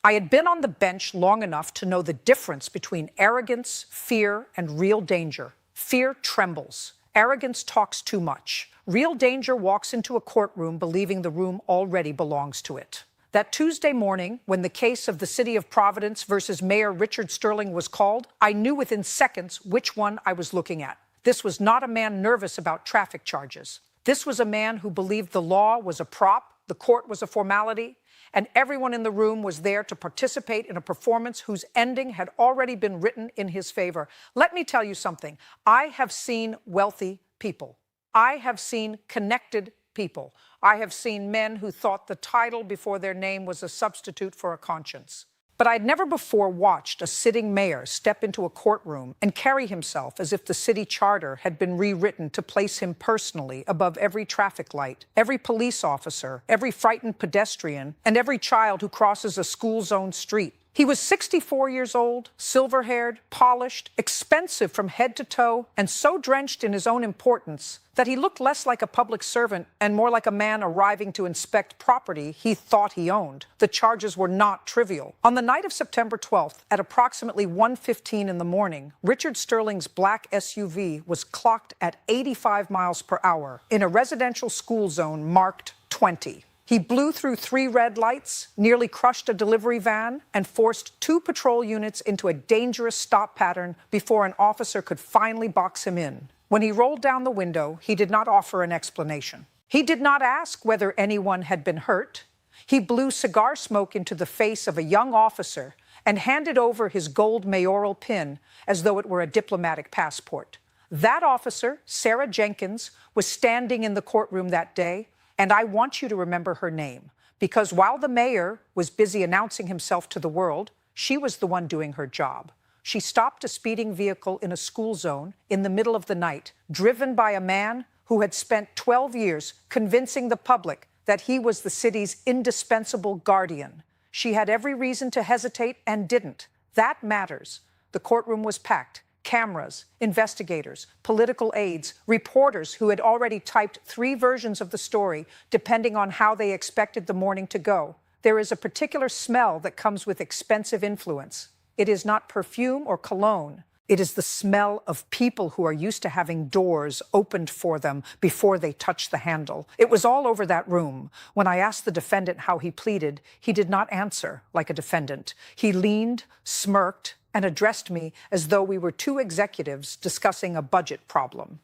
I had been on the bench long enough to know the difference between arrogance, fear, and real danger. Fear trembles. Arrogance talks too much. Real danger walks into a courtroom believing the room already belongs to it. That Tuesday morning, when the case of the City of Providence versus Mayor Richard Sterling was called, I knew within seconds which one I was looking at. This was not a man nervous about traffic charges. This was a man who believed the law was a prop, the court was a formality, and everyone in the room was there to participate in a performance whose ending had already been written in his favor. Let me tell you something. I have seen wealthy people. I have seen connected people. I have seen men who thought the title before their name was a substitute for a conscience. But I'd never before watched a sitting mayor step into a courtroom and carry himself as if the city charter had been rewritten to place him personally above every traffic light, every police officer, every frightened pedestrian, and every child who crosses a school-zone street. He was 64 years old, silver-haired, polished, expensive from head to toe, and so drenched in his own importance that he looked less like a public servant and more like a man arriving to inspect property he thought he owned. The charges were not trivial. On the night of September 12th, at approximately 1:15 in the morning, Richard Sterling's black SUV was clocked at 85 miles per hour in a residential school zone marked 20. He blew through 3 red lights, nearly crushed a delivery van, and forced 2 patrol units into a dangerous stop pattern before an officer could finally box him in. When he rolled down the window, he did not offer an explanation. He did not ask whether anyone had been hurt. He blew cigar smoke into the face of a young officer and handed over his gold mayoral pin as though it were a diplomatic passport. That officer, Sarah Jenkins, was standing in the courtroom that day, and I want you to remember her name, because while the mayor was busy announcing himself to the world, she was the one doing her job. She stopped a speeding vehicle in a school zone in the middle of the night, driven by a man who had spent 12 years convincing the public that he was the city's indispensable guardian. She had every reason to hesitate and didn't. That matters. The courtroom was packed. Cameras, investigators, political aides, reporters who had already typed 3 versions of the story, depending on how they expected the morning to go. There is a particular smell that comes with expensive influence. It is not perfume or cologne. It is the smell of people who are used to having doors opened for them before they touch the handle. It was all over that room. When I asked the defendant how he pleaded, he did not answer like a defendant. He leaned, smirked, and addressed me as though we were 2 executives discussing a budget problem.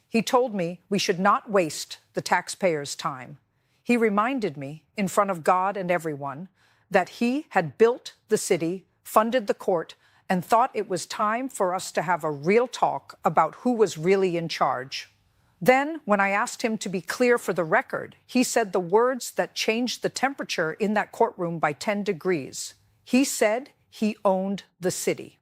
He told me we should not waste the taxpayers' time. He reminded me, in front of God and everyone, that he had built the city, funded the court, and thought it was time for us to have a real talk about who was really in charge. Then, when I asked him to be clear for the record, he said the words that changed the temperature in that courtroom by 10 degrees. He said he owned the city.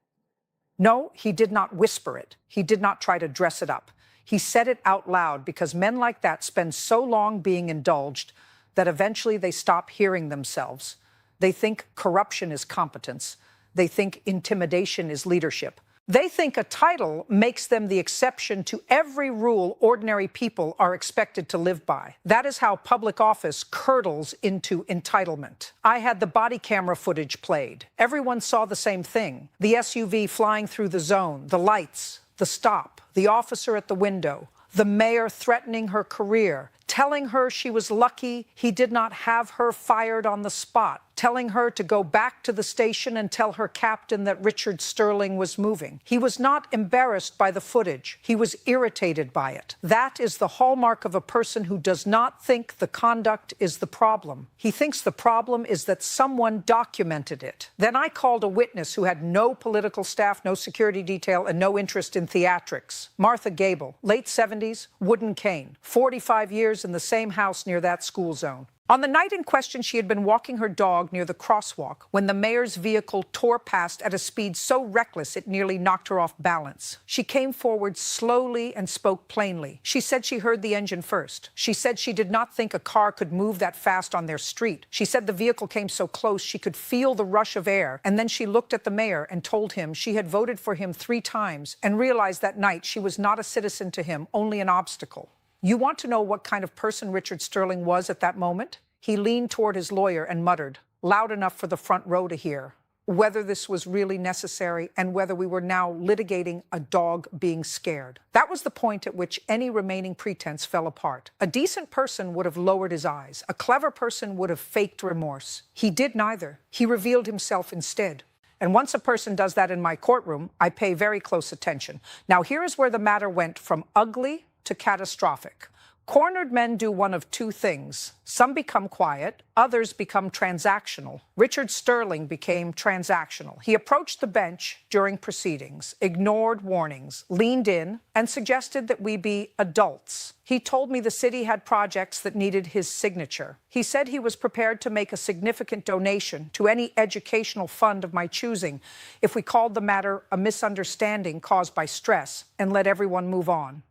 No, he did not whisper it. He did not try to dress it up. He said it out loud because men like that spend so long being indulged that eventually they stop hearing themselves. They think corruption is competence. They think intimidation is leadership. They think a title makes them the exception to every rule ordinary people are expected to live by. That is how public office curdles into entitlement. I had the body camera footage played. Everyone saw the same thing. The SUV flying through the zone, the lights, the stop, the officer at the window, the mayor threatening her career, telling her she was lucky he did not have her fired on the spot, telling her to go back to the station and tell her captain that Richard Sterling was moving. He was not embarrassed by the footage. He was irritated by it. That is the hallmark of a person who does not think the conduct is the problem. He thinks the problem is that someone documented it. Then I called a witness who had no political staff, no security detail, and no interest in theatrics. Martha Gable, late 70s, wooden cane, 45 years in the same house near that school zone. On the night in question, she had been walking her dog near the crosswalk when the mayor's vehicle tore past at a speed so reckless it nearly knocked her off balance. She came forward slowly and spoke plainly. She said she heard the engine first. She said she did not think a car could move that fast on their street. She said the vehicle came so close she could feel the rush of air. And then she looked at the mayor and told him she had voted for him 3 times and realized that night she was not a citizen to him, only an obstacle. You want to know what kind of person Richard Sterling was at that moment? He leaned toward his lawyer and muttered, loud enough for the front row to hear, whether this was really necessary and whether we were now litigating a dog being scared. That was the point at which any remaining pretense fell apart. A decent person would have lowered his eyes. A clever person would have faked remorse. He did neither. He revealed himself instead. And once a person does that in my courtroom, I pay very close attention. Now, here is where the matter went from ugly to catastrophic. Cornered men do one of two things. Some become quiet, others become transactional. Richard Sterling became transactional. He approached the bench during proceedings, ignored warnings, leaned in, and suggested that we be adults. He told me the city had projects that needed his signature. He said he was prepared to make a significant donation to any educational fund of my choosing if we called the matter a misunderstanding caused by stress and let everyone move on.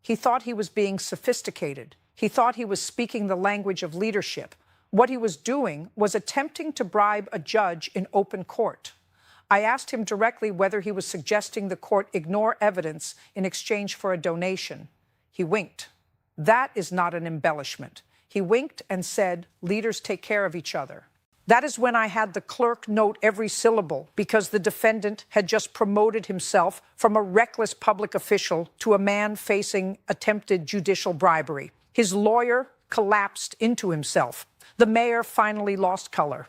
He thought he was being sophisticated. He thought he was speaking the language of leadership. What he was doing was attempting to bribe a judge in open court. I asked him directly whether he was suggesting the court ignore evidence in exchange for a donation. He winked. That is not an embellishment. He winked and said, "Leaders take care of each other." That is when I had the clerk note every syllable, because the defendant had just promoted himself from a reckless public official to a man facing attempted judicial bribery. His lawyer collapsed into himself. The mayor finally lost color.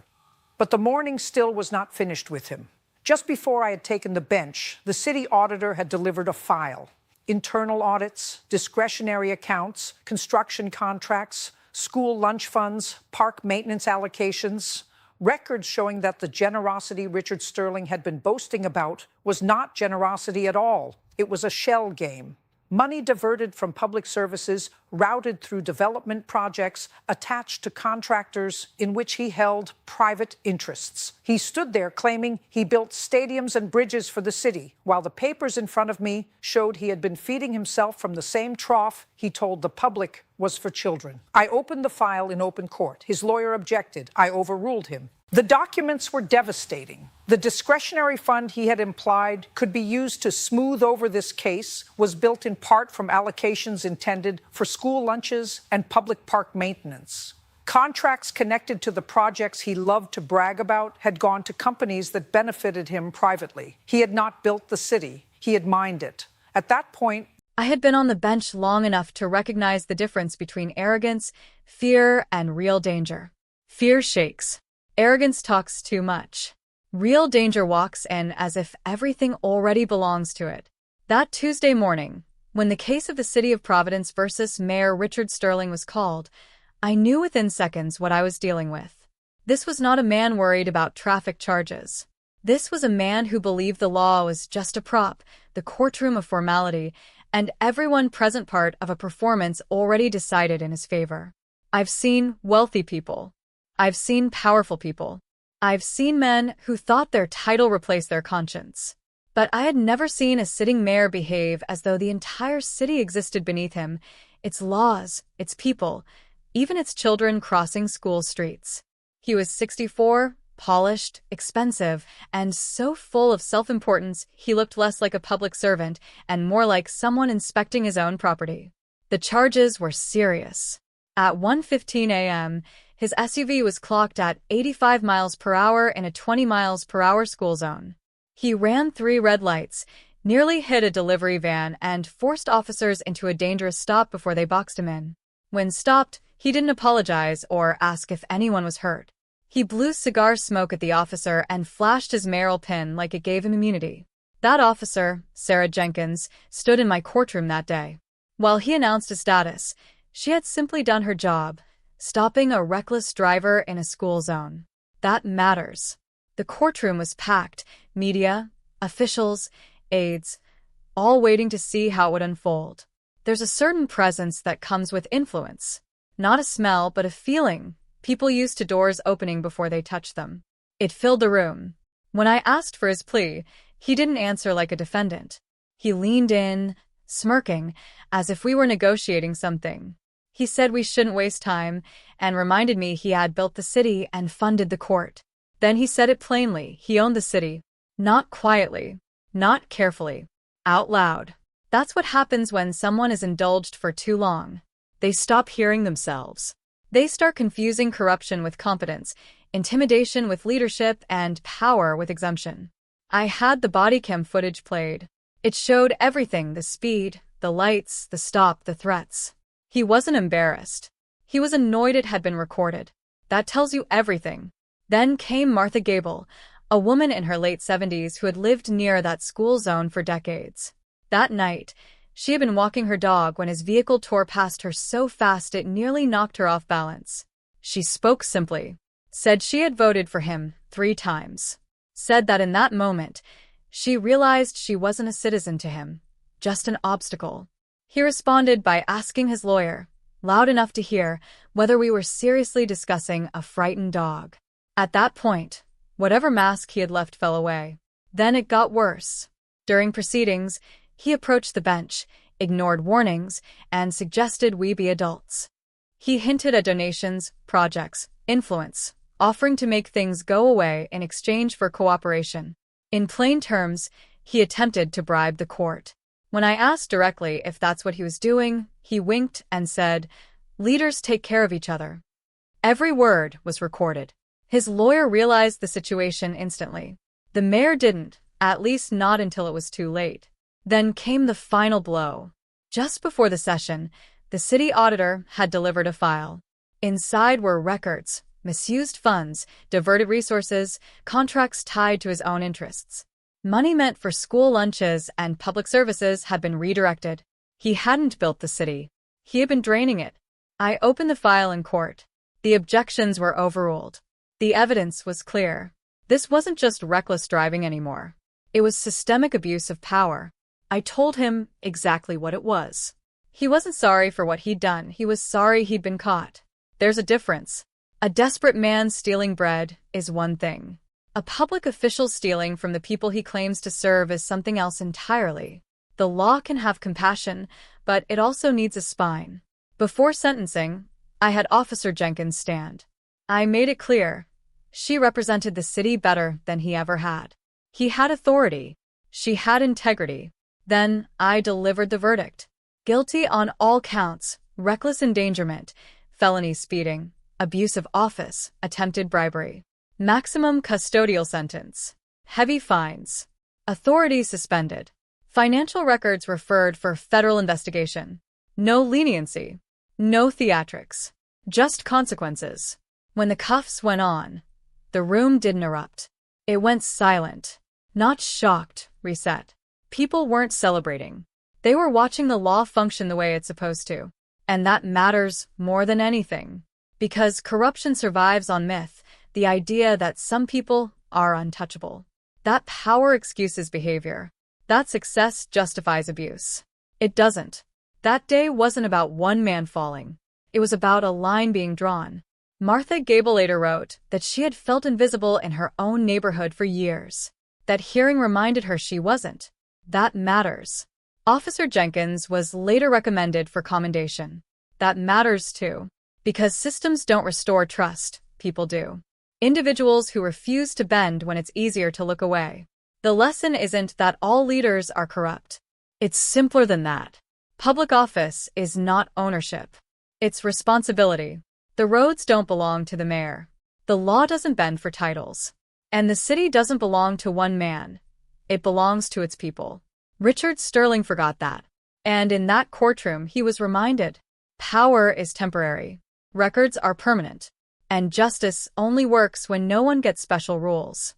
But the morning still was not finished with him. Just before I had taken the bench, the city auditor had delivered a file. Internal audits, discretionary accounts, construction contracts, school lunch funds, park maintenance allocations, records showing that the generosity Richard Sterling had been boasting about was not generosity at all. It was a shell game. Money diverted from public services, routed through development projects attached to contractors in which he held private interests. He stood there claiming he built stadiums and bridges for the city, while the papers in front of me showed he had been feeding himself from the same trough he told the public was for children. I opened the file in open court. His lawyer objected. I overruled him. The documents were devastating. The discretionary fund he had implied could be used to smooth over this case was built in part from allocations intended for school lunches and public park maintenance. Contracts connected to the projects he loved to brag about had gone to companies that benefited him privately. He had not built the city. He had mined it. At that point, I had been on the bench long enough to recognize the difference between arrogance, fear, and real danger. Fear shakes. Arrogance talks too much. Real danger walks in as if everything already belongs to it. That Tuesday morning, when the case of the City of Providence versus Mayor Richard Sterling was called, I knew within seconds what I was dealing with. This was not a man worried about traffic charges. This was a man who believed the law was just a prop, the courtroom a formality, and everyone present part of a performance already decided in his favor. I've seen wealthy people. I've seen powerful people. I've seen men who thought their title replaced their conscience. But I had never seen a sitting mayor behave as though the entire city existed beneath him, its laws, its people, even its children crossing school streets. He was 64, polished, expensive, and so full of self-importance he looked less like a public servant and more like someone inspecting his own property. The charges were serious. At 1:15 a.m., his SUV was clocked at 85 miles per hour in a 20 miles per hour school zone. He ran 3 red lights, nearly hit a delivery van, and forced officers into a dangerous stop before they boxed him in. When stopped, he didn't apologize or ask if anyone was hurt. He blew cigar smoke at the officer and flashed his mayoral pin like it gave him immunity. That officer, Sarah Jenkins, stood in my courtroom that day. While he announced his status, she had simply done her job, stopping a reckless driver in a school zone. That matters. The courtroom was packed, media, officials, aides, all waiting to see how it would unfold. There's a certain presence that comes with influence. Not a smell, but a feeling. People used to doors opening before they touched them. It filled the room. When I asked for his plea, he didn't answer like a defendant. He leaned in, smirking, as if we were negotiating something. He said we shouldn't waste time, and reminded me he had built the city and funded the court. Then he said it plainly, he owned the city. Not quietly, not carefully, out loud. That's what happens when someone is indulged for too long. They stop hearing themselves. They start confusing corruption with competence, intimidation with leadership, and power with exemption. I had the body cam footage played. It showed everything: the speed, the lights, the stop, the threats. He wasn't embarrassed. He was annoyed it had been recorded. That tells you everything. Then came Martha Gable, a woman in her late 70s who had lived near that school zone for decades. That night, she had been walking her dog when his vehicle tore past her so fast it nearly knocked her off balance. She spoke simply, said she had voted for him 3 times, said that in that moment, she realized she wasn't a citizen to him, just an obstacle. He responded by asking his lawyer, loud enough to hear, whether we were seriously discussing a frightened dog. At that point, whatever mask he had left fell away. Then it got worse. During proceedings, he approached the bench, ignored warnings, and suggested we be adults. He hinted at donations, projects, influence, offering to make things go away in exchange for cooperation. In plain terms, he attempted to bribe the court. When I asked directly if that's what he was doing, he winked and said, "Leaders take care of each other." Every word was recorded. His lawyer realized the situation instantly. The mayor didn't, at least not until it was too late. Then came the final blow. Just before the session, the city auditor had delivered a file. Inside were records, misused funds, diverted resources, contracts tied to his own interests. Money meant for school lunches and public services had been redirected. He hadn't built the city. He had been draining it. I opened the file in court. The objections were overruled. The evidence was clear. This wasn't just reckless driving anymore. It was systemic abuse of power. I told him exactly what it was. He wasn't sorry for what he'd done. He was sorry he'd been caught. There's a difference. A desperate man stealing bread is one thing. A public official stealing from the people he claims to serve is something else entirely. The law can have compassion, but it also needs a spine. Before sentencing, I had Officer Jenkins stand. I made it clear. She represented the city better than he ever had. He had authority. She had integrity. Then I delivered the verdict. Guilty on all counts: reckless endangerment, felony speeding, abuse of office, attempted bribery. Maximum custodial sentence. Heavy fines. Authority suspended. Financial records referred for federal investigation. No leniency. No theatrics. Just consequences. When the cuffs went on, the room didn't erupt. It went silent. Not shocked, reset. People weren't celebrating. They were watching the law function the way it's supposed to. And that matters more than anything. Because corruption survives on myth, the idea that some people are untouchable. That power excuses behavior. That success justifies abuse. It doesn't. That day wasn't about one man falling. It was about a line being drawn. Martha Gable later wrote that she had felt invisible in her own neighborhood for years. That hearing reminded her she wasn't. That matters. Officer Jenkins was later recommended for commendation. That matters too. Because systems don't restore trust, people do. Individuals who refuse to bend when it's easier to look away. The lesson isn't that all leaders are corrupt. It's simpler than that. Public office is not ownership. It's responsibility. The roads don't belong to the mayor. The law doesn't bend for titles. And the city doesn't belong to one man. It belongs to its people. Richard Sterling forgot that. And in that courtroom he was reminded. Power is temporary. Records are permanent. And justice only works when no one gets special rules.